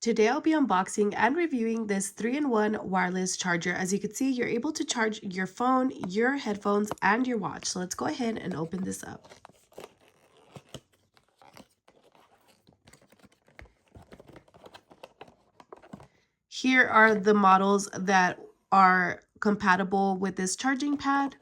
Today I'll be unboxing and reviewing this 3-in-1 wireless charger. As you can see, you're able to charge your phone, your headphones, and your watch. So let's go ahead and open this up. Here are the models that are compatible with this charging pad.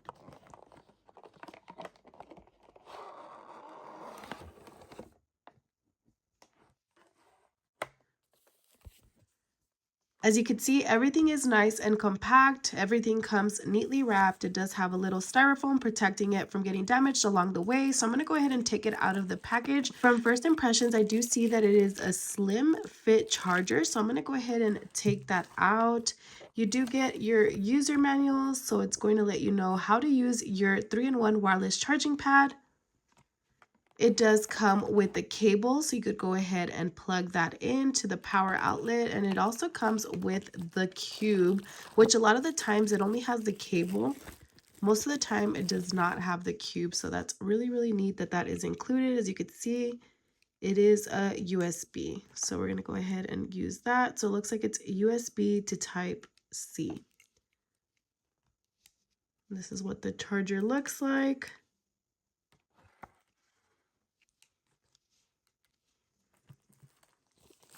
As you can see, everything is nice and compact. Everything comes neatly wrapped. It does have a little styrofoam protecting it from getting damaged along the way. So I'm going to go ahead and take it out of the package. From first impressions, I do see that it is a slim fit charger. So I'm going to go ahead and take that out. You do get your user manual, so it's going to let you know how to use your 3-in-1 wireless charging pad. It does come with the cable, so you could go ahead and plug that into the power outlet, and it also comes with the cube, which a lot of the times it only has the cable. Most of the time it does not have the cube, so that's really neat that that is included. As you can see, it is a USB, so we're going to go ahead and use that. So it looks like it's USB to Type C. This is what the charger looks like.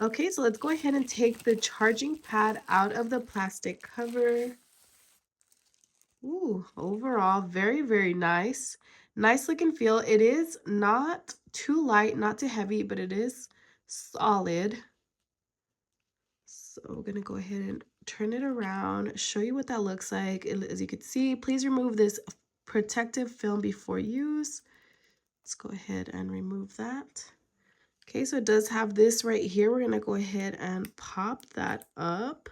Okay, so let's go ahead and take the charging pad out of the plastic cover. Ooh, overall, very nice. Nice look and feel. It is not too light, not too heavy, but it is solid. So we're gonna go ahead and turn it around, show you what that looks like. As you can see, please remove this protective film before use. Let's go ahead and remove that. Okay, so it does have this right here. We're gonna go ahead and pop that up.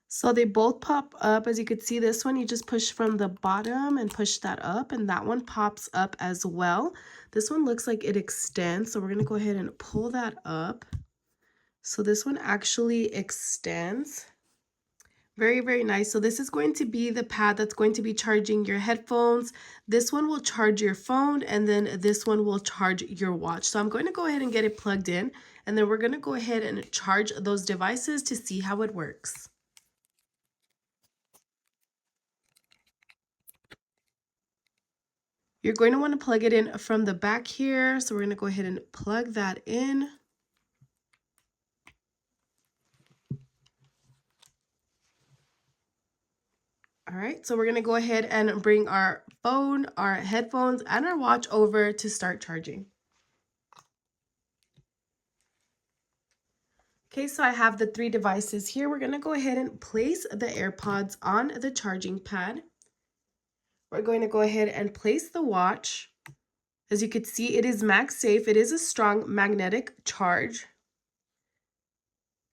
So they both pop up. As you could see, this one you just push from the bottom and push that up, and that one pops up as well. This one looks like it extends, so we're gonna go ahead and pull that up. So this one actually extends. Very nice. So this is going to be the pad that's going to be charging your headphones. This one will charge your phone, and then this one will charge your watch. So I'm going to go ahead and get it plugged in, and then we're going to go ahead and charge those devices to see how it works. You're going to want to plug it in from the back here. So we're going to go ahead and plug that in. All right, so we're going to go ahead and bring our phone, our headphones, and our watch over to start charging. Okay, so I have the 3 devices here. We're going to go ahead and place the AirPods on the charging pad. We're going to go ahead and place the watch. As you can see, it is MagSafe. It is a strong magnetic charge.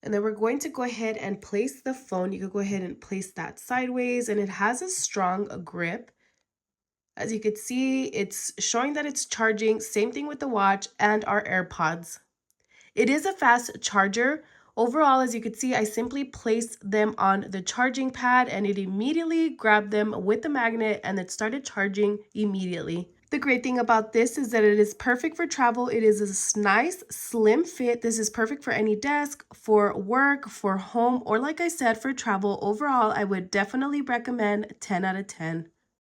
And then we're going to go ahead and place the phone. You can go ahead and place that sideways, and it has a strong grip. As you can see, it's showing that it's charging. Same thing with the watch and our AirPods. It is a fast charger. Overall, as you can see, I simply placed them on the charging pad, and it immediately grabbed them with the magnet, and it started charging immediately. The great thing about this is that it is perfect for travel. It is a nice slim fit. This is perfect for any desk, for work, for home, or like I said, for travel. Overall, I would definitely recommend 10 out of 10.